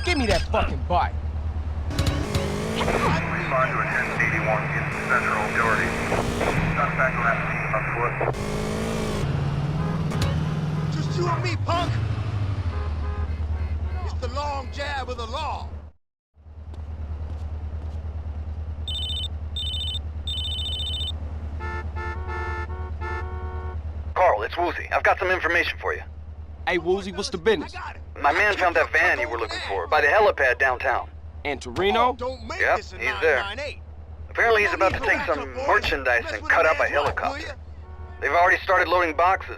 Give me that fucking bike. Respond to a 1081 in Central Doherty. Suspect left on foot. Just you and me, punk! It's the long jab of the law. Carl, it's Woozy. I've got some information for you. Hey, Woozy, what's the business? My man found that van you were looking for by the helipad downtown. And Toreno? Yep, he's there. Apparently he's about to take some merchandise and cut up a helicopter. They've already started loading boxes.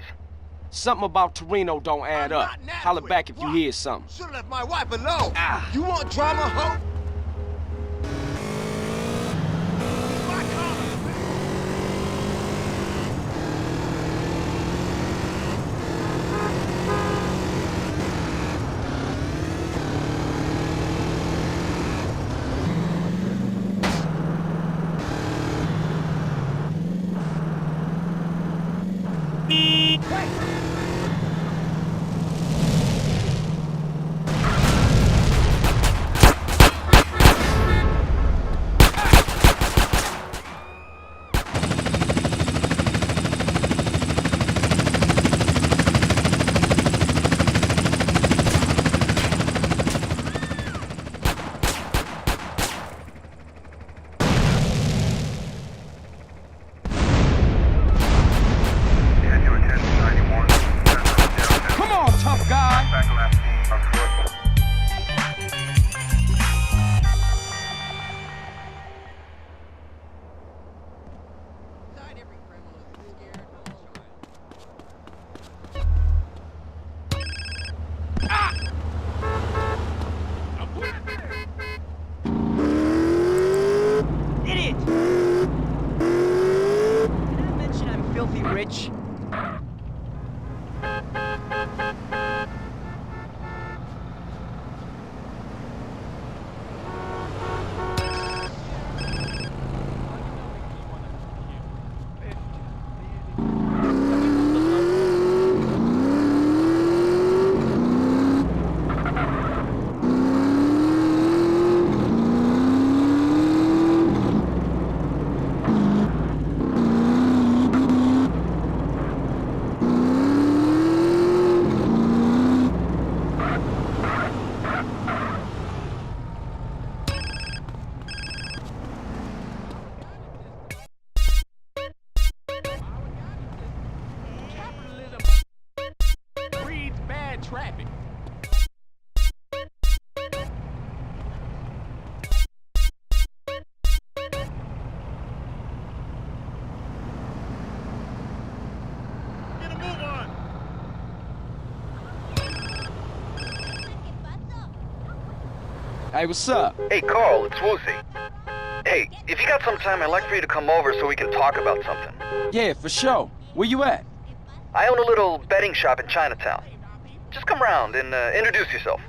Something about Toreno don't add up. Holler back if you hear something. Should've left my wife alone. Ah. You want drama, ho? Rich. Traffic. Get a move on. Hey, what's up? Hey, Carl, it's Woozy. Hey, if you got some time, I'd like for you to come over so we can talk about something. Yeah, for sure. Where you at? I own a little betting shop in Chinatown. Just come around and introduce yourself.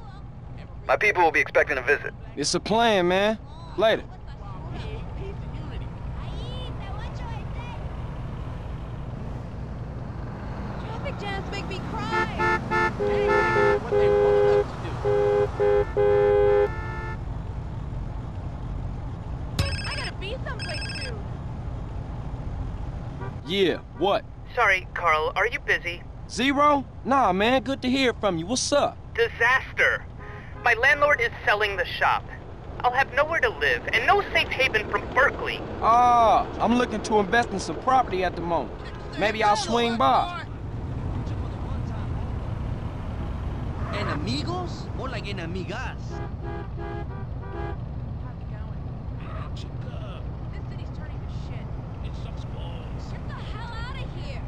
My people will be expecting a visit. It's a plan, man. Later. Traffic jams make me cry. What they want us to do. I gotta be someplace soon. Yeah, what? Sorry, Carl, are you busy? Zero? Nah, man, good to hear from you. What's up? Disaster! My landlord is selling the shop. I'll have nowhere to live and no safe haven from Berkeley. Ah, I'm looking to invest in some property at the moment. Maybe I'll swing by. Enemigos? More like enemigas. This city's turning to shit. Get the hell out of here.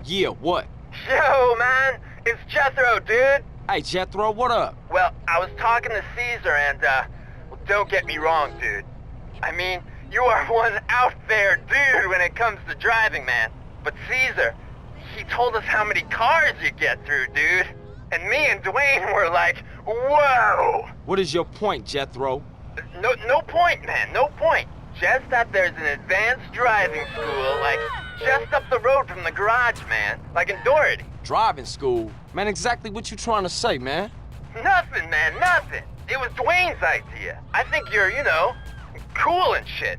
Yeah, what? Yo, man, it's Jethro, dude. Hey, Jethro, what up? Well, I was talking to Caesar and, well, don't get me wrong, dude. I mean, you are one out there dude when it comes to driving, man. But Caesar, he told us how many cars you get through, dude. And me and Dwayne were like, whoa! What is your point, Jethro? No point, man, no point. Just that there's an advanced driving school, like, just up the road from the garage, man. Like in Doherty. Driving school? Man, exactly what you trying to say, man? Nothing, man, nothing. It was Dwayne's idea. I think you're, you know, cool and shit.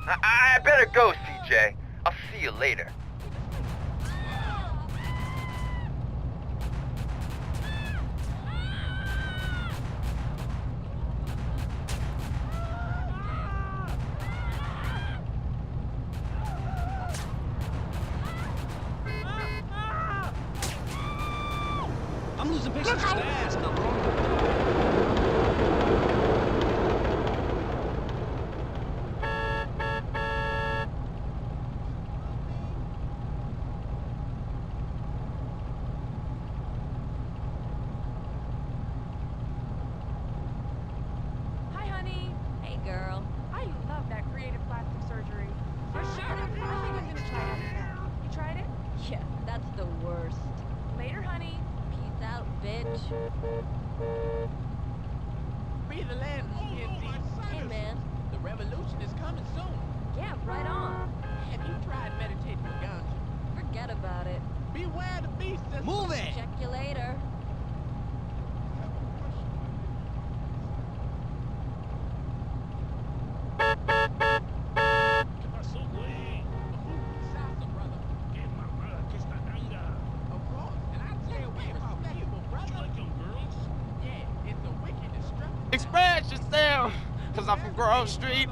I better go, CJ. I'll see you later. I'm losing patience fast, cabrón. Hi, honey. Hey, girl. I love that creative plastic surgery. For sure. I think I'm gonna try it. You tried it? Yeah, that's the worst. Later, honey. Peace out, bitch. Free the land, PNC. Hey, man. The revolution is coming soon. Yeah, right on. Have you tried meditating with ganja? Forget about it. Beware the beast. Move it! Check you later. Express yourself, cause I'm from Grove Street.